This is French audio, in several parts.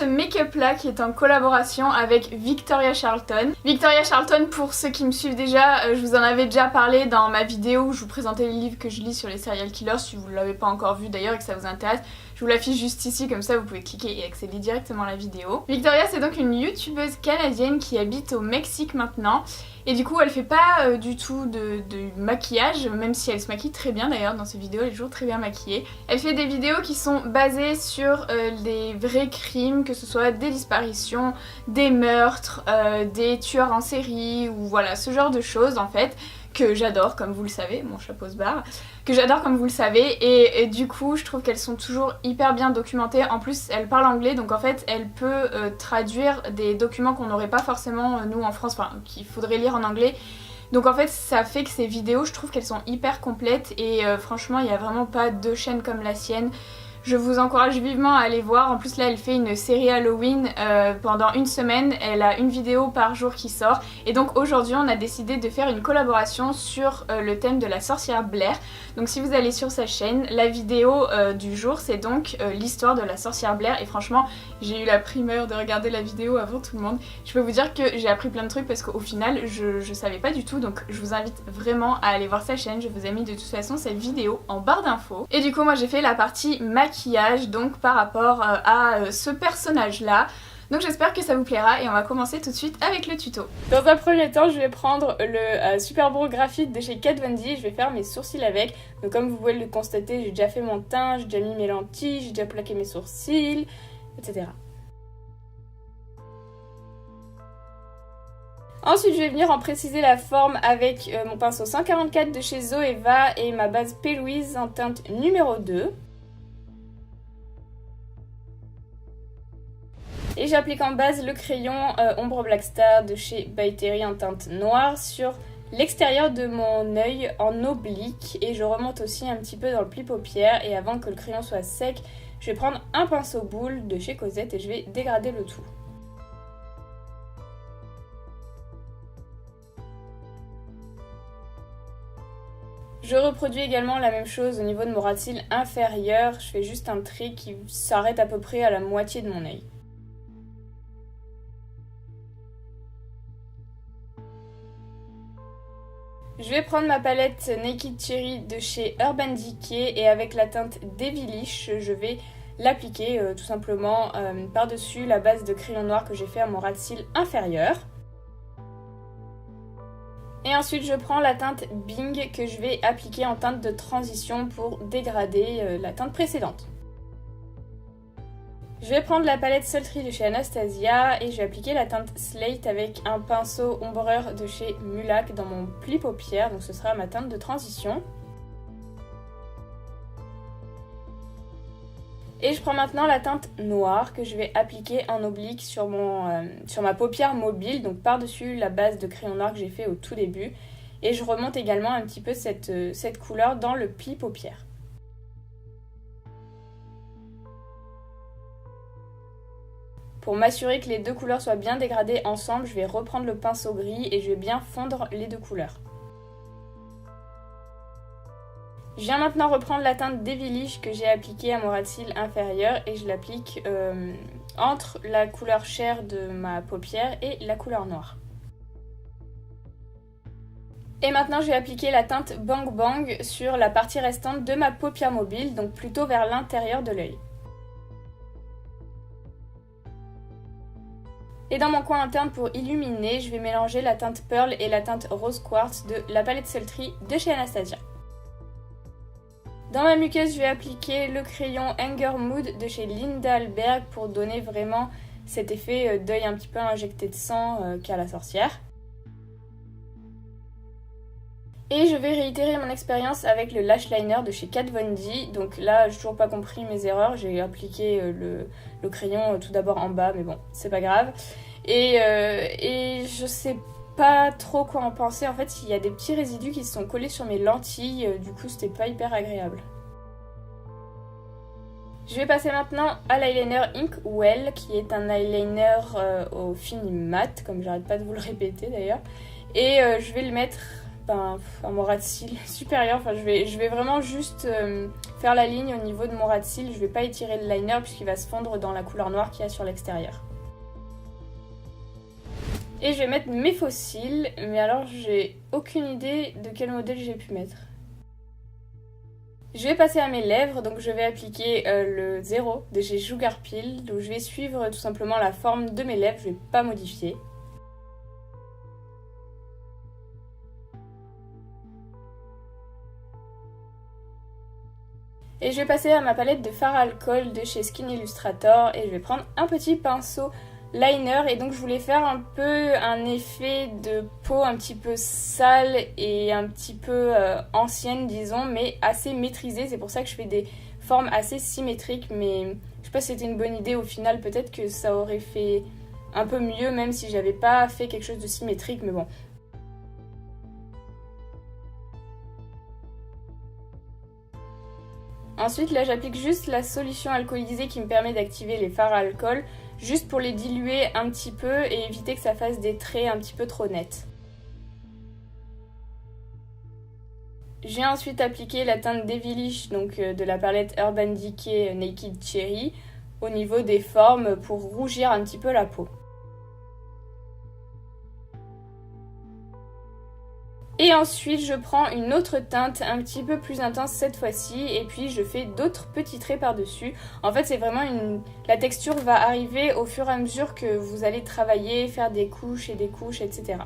ce make-up là qui est en collaboration avec Victoria Charlton. Victoria Charlton, pour ceux qui me suivent déjà, je vous en avais déjà parlé dans ma vidéo où je vous présentais les livres que je lis sur les serial killers. Si vous ne l'avez pas encore vu d'ailleurs et que ça vous intéresse, je vous l'affiche juste ici, comme ça vous pouvez cliquer et accéder directement à la vidéo. Victoria, c'est donc une youtubeuse canadienne qui habite au Mexique maintenant. Et du coup elle fait pas du tout de maquillage, même si elle se maquille très bien d'ailleurs dans ses vidéos, elle est toujours très bien maquillée. Elle fait des vidéos qui sont basées sur des vrais crimes, que ce soit des disparitions, des meurtres, des tueurs en série ou voilà ce genre de choses en fait. Que j'adore comme vous le savez, mon chapeau se barre, que j'adore comme vous le savez et du coup je trouve qu'elles sont toujours hyper bien documentées. En plus elle parle anglais donc en fait elle peut traduire des documents qu'on n'aurait pas forcément nous en France, enfin qu'il faudrait lire en anglais. Donc en fait ça fait que ces vidéos je trouve qu'elles sont hyper complètes et franchement il n'y a vraiment pas deux chaînes comme la sienne. Je vous encourage vivement à aller voir. En plus là elle fait une série Halloween pendant une semaine, elle a une vidéo par jour qui sort et donc aujourd'hui on a décidé de faire une collaboration sur le thème de la sorcière Blair. Donc si vous allez sur sa chaîne, la vidéo du jour c'est donc l'histoire de la sorcière Blair et franchement j'ai eu la primeur de regarder la vidéo avant tout le monde. Je peux vous dire que j'ai appris plein de trucs parce qu'au final je savais pas du tout, donc je vous invite vraiment à aller voir sa chaîne. Je vous ai mis de toute façon cette vidéo en barre d'infos. Et du coup moi j'ai fait la partie maquillage donc par rapport à ce personnage là. Donc j'espère que ça vous plaira et on va commencer tout de suite avec le tuto. Dans un premier temps je vais prendre le Super Brow Graphite de chez Kat Von D et je vais faire mes sourcils avec. Donc comme vous pouvez le constater, j'ai déjà fait mon teint, j'ai déjà mis mes lentilles, j'ai déjà plaqué mes sourcils, etc. Ensuite je vais venir en préciser la forme avec mon pinceau 144 de chez Zoeva et ma base P. Louise en teinte numéro 2. Et j'applique en base le crayon Ombre Black Star de chez By Terry en teinte noire sur l'extérieur de mon œil en oblique. Et je remonte aussi un petit peu dans le pli paupière. Et avant que le crayon soit sec, je vais prendre un pinceau boule de chez Cosette et je vais dégrader le tout. Je reproduis également la même chose au niveau de mon ras de cils inférieur. Je fais juste un trait qui s'arrête à peu près à la moitié de mon œil. Je vais prendre ma palette Naked Cherry de chez Urban Decay et avec la teinte Devilish, je vais l'appliquer tout simplement par-dessus la base de crayon noir que j'ai fait à mon ras de cils inférieur. Et ensuite je prends la teinte Bing que je vais appliquer en teinte de transition pour dégrader la teinte précédente. Je vais prendre la palette Sultry de chez Anastasia et je vais appliquer la teinte Slate avec un pinceau ombreur de chez Mulac dans mon pli paupière, donc ce sera ma teinte de transition. Et je prends maintenant la teinte noire que je vais appliquer en oblique sur ma paupière mobile, donc par-dessus la base de crayon noir que j'ai fait au tout début. Et je remonte également un petit peu cette couleur dans le pli paupière. Pour m'assurer que les deux couleurs soient bien dégradées ensemble, je vais reprendre le pinceau gris et je vais bien fondre les deux couleurs. Je viens maintenant reprendre la teinte Devilish que j'ai appliquée à mon ras de cils inférieur et je l'applique entre la couleur chair de ma paupière et la couleur noire. Et maintenant je vais appliquer la teinte Bang Bang sur la partie restante de ma paupière mobile, donc plutôt vers l'intérieur de l'œil. Et dans mon coin interne pour illuminer, je vais mélanger la teinte Pearl et la teinte Rose Quartz de la palette Sultry de chez Anastasia. Dans ma muqueuse, je vais appliquer le crayon Anger Mood de chez Linda Alberg pour donner vraiment cet effet d'œil un petit peu injecté de sang qu'a la sorcière. Et je vais réitérer mon expérience avec le lash liner de chez Kat Von D. Donc là, j'ai toujours pas compris mes erreurs. J'ai appliqué le crayon tout d'abord en bas, mais bon, c'est pas grave. Et je sais pas trop quoi en penser. En fait, il y a des petits résidus qui se sont collés sur mes lentilles. Du coup, c'était pas hyper agréable. Je vais passer maintenant à l'eyeliner Inkwell, qui est un eyeliner au fini mat, comme j'arrête pas de vous le répéter d'ailleurs. Et je vais le mettre mon ras de cils supérieur. Enfin, je vais vraiment juste faire la ligne au niveau de mon ras de cils. Je vais pas étirer le liner puisqu'il va se fondre dans la couleur noire qu'il y a sur l'extérieur. Et je vais mettre mes faux cils, mais alors j'ai aucune idée de quel modèle j'ai pu mettre. Je vais passer à mes lèvres, donc je vais appliquer le 0 de chez Sugar Pill. Donc je vais suivre tout simplement la forme de mes lèvres, je vais pas modifier. Et je vais passer à ma palette de fard à alcool de chez Skin Illustrator et je vais prendre un petit pinceau liner et donc je voulais faire un peu un effet de peau un petit peu sale et un petit peu ancienne disons, mais assez maîtrisée. C'est pour ça que je fais des formes assez symétriques, mais je sais pas si c'était une bonne idée au final. Peut-être que ça aurait fait un peu mieux même si j'avais pas fait quelque chose de symétrique, mais bon. Ensuite là j'applique juste la solution alcoolisée qui me permet d'activer les fards à alcool, juste pour les diluer un petit peu et éviter que ça fasse des traits un petit peu trop nets. J'ai ensuite appliqué la teinte Devilish, donc de la palette Urban Decay Naked Cherry, au niveau des formes pour rougir un petit peu la peau. Et ensuite je prends une autre teinte un petit peu plus intense cette fois-ci et puis je fais d'autres petits traits par-dessus. En fait c'est vraiment la texture va arriver au fur et à mesure que vous allez travailler, faire des couches, etc.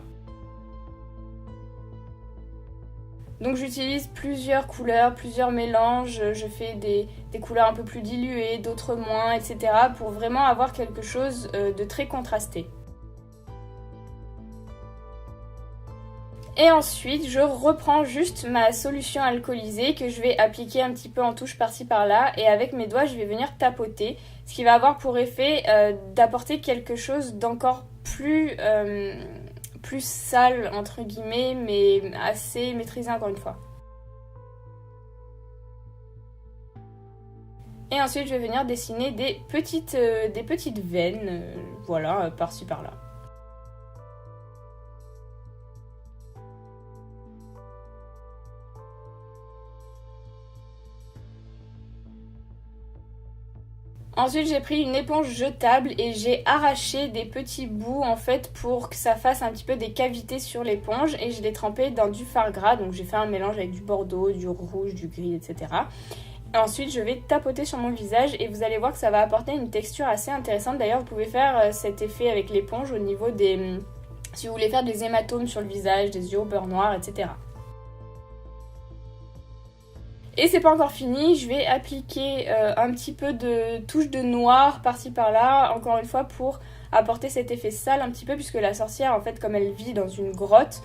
Donc j'utilise plusieurs couleurs, plusieurs mélanges, je fais des couleurs un peu plus diluées, d'autres moins, etc. pour vraiment avoir quelque chose de très contrasté. Et ensuite, je reprends juste ma solution alcoolisée que je vais appliquer un petit peu en touche par-ci par-là. Et avec mes doigts, je vais venir tapoter. Ce qui va avoir pour effet d'apporter quelque chose d'encore plus sale, entre guillemets, mais assez maîtrisé encore une fois. Et ensuite, je vais venir dessiner des petites veines, voilà, par-ci par-là. Ensuite j'ai pris une éponge jetable et j'ai arraché des petits bouts en fait pour que ça fasse un petit peu des cavités sur l'éponge et je l'ai trempé dans du fard gras, donc j'ai fait un mélange avec du bordeaux, du rouge, du gris, etc. Et ensuite je vais tapoter sur mon visage et vous allez voir que ça va apporter une texture assez intéressante. D'ailleurs vous pouvez faire cet effet avec l'éponge au niveau des... si vous voulez faire des hématomes sur le visage, des yeux au beurre noir, etc. Et c'est pas encore fini, je vais appliquer un petit peu de touche de noir par-ci par-là, encore une fois pour apporter cet effet sale un petit peu, puisque la sorcière en fait comme elle vit dans une grotte,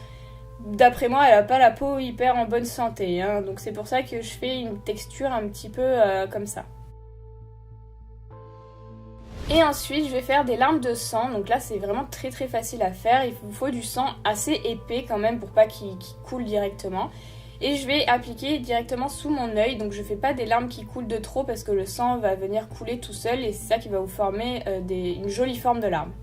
d'après moi elle a pas la peau hyper en bonne santé, hein, donc c'est pour ça que je fais une texture un petit peu comme ça. Et ensuite je vais faire des larmes de sang, donc là c'est vraiment très facile à faire, il vous faut du sang assez épais quand même pour pas qu'il coule directement. Et je vais appliquer directement sous mon œil, donc je fais pas des larmes qui coulent de trop parce que le sang va venir couler tout seul et c'est ça qui va vous former une jolie forme de larmes.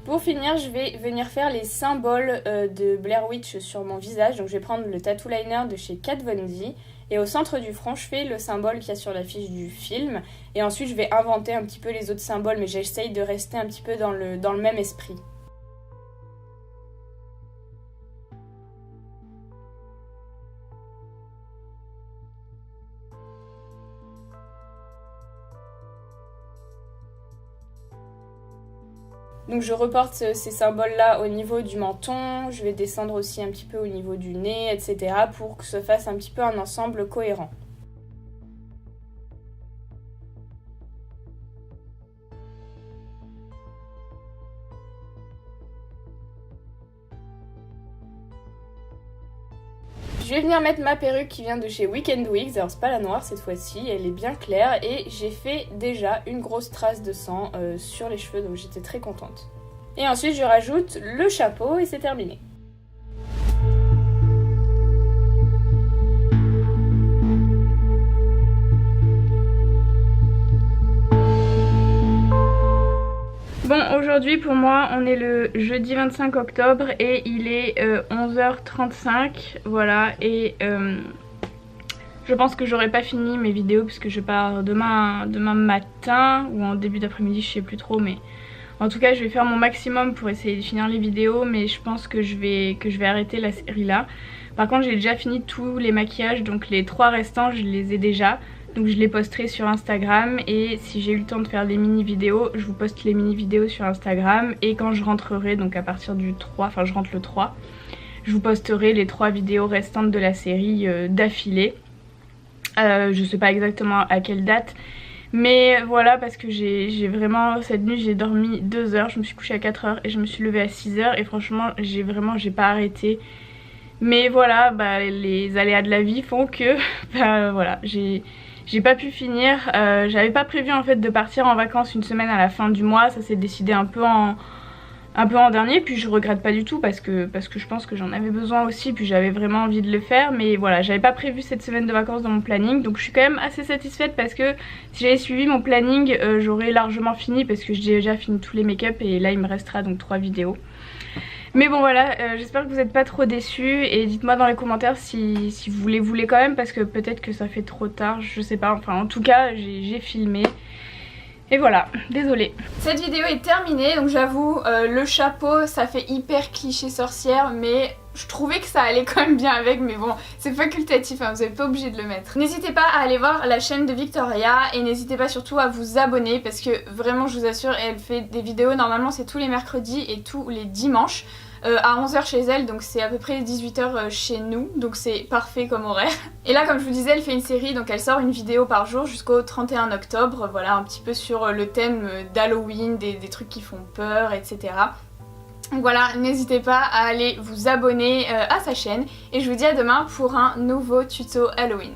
Pour finir, je vais venir faire les symboles de Blair Witch sur mon visage. Donc je vais prendre le tattoo liner de chez Kat Von D. Et au centre du front, je fais le symbole qu'il y a sur l'affiche du film. Et ensuite, je vais inventer un petit peu les autres symboles, mais j'essaye de rester un petit peu dans le même esprit. Donc je reporte ces symboles-là au niveau du menton, je vais descendre aussi un petit peu au niveau du nez, etc. pour que ça fasse un petit peu un ensemble cohérent. Je vais venir mettre ma perruque qui vient de chez Weekend Wigs, alors c'est pas la noire cette fois-ci, elle est bien claire et j'ai fait déjà une grosse trace de sang sur les cheveux, donc j'étais très contente. Et ensuite je rajoute le chapeau et c'est terminé. aujourd'hui pour moi on est le jeudi 25 octobre et il est 11h35, voilà, et je pense que j'aurai pas fini mes vidéos puisque je pars demain matin ou en début d'après-midi, je sais plus trop, mais en tout cas je vais faire mon maximum pour essayer de finir les vidéos, mais je pense que je vais arrêter la série là. Par contre j'ai déjà fini tous les maquillages, donc les 3 restants je les ai déjà. Donc je les posterai sur Instagram et si j'ai eu le temps de faire les mini vidéos, je vous poste les mini vidéos sur Instagram. Et quand je rentrerai, donc à partir du 3, enfin je rentre le 3, je vous posterai les 3 vidéos restantes de la série d'affilée. Je sais pas exactement à quelle date, mais voilà, parce que j'ai vraiment, cette nuit j'ai dormi 2 heures, je me suis couchée à 4 heures et je me suis levée à 6 heures et franchement j'ai pas arrêté. Mais voilà, bah, les aléas de la vie font que bah, voilà, j'ai pas pu finir. J'avais pas prévu en fait de partir en vacances une semaine à la fin du mois, ça s'est décidé un peu en dernier, puis je regrette pas du tout parce que je pense que j'en avais besoin aussi, puis j'avais vraiment envie de le faire, mais voilà, j'avais pas prévu cette semaine de vacances dans mon planning, donc je suis quand même assez satisfaite parce que si j'avais suivi mon planning, j'aurais largement fini parce que j'ai déjà fini tous les make-up et là il me restera donc 3 vidéos. Mais bon voilà, j'espère que vous n'êtes pas trop déçus et dites-moi dans les commentaires si vous les voulez quand même, parce que peut-être que ça fait trop tard, je sais pas, enfin en tout cas j'ai filmé. Et voilà, désolée. Cette vidéo est terminée, donc j'avoue, le chapeau ça fait hyper cliché sorcière, mais je trouvais que ça allait quand même bien avec, mais bon, c'est facultatif, hein, vous n'êtes pas obligé de le mettre. N'hésitez pas à aller voir la chaîne de Victoria et n'hésitez pas surtout à vous abonner parce que vraiment je vous assure, elle fait des vidéos, normalement c'est tous les mercredis et tous les dimanches. À 11h chez elle, donc c'est à peu près 18h chez nous, donc c'est parfait comme horaire. Et là comme je vous disais, elle fait une série, donc elle sort une vidéo par jour jusqu'au 31 octobre, voilà, un petit peu sur le thème d'Halloween, des trucs qui font peur, etc. Donc voilà, n'hésitez pas à aller vous abonner à sa chaîne et je vous dis à demain pour un nouveau tuto Halloween.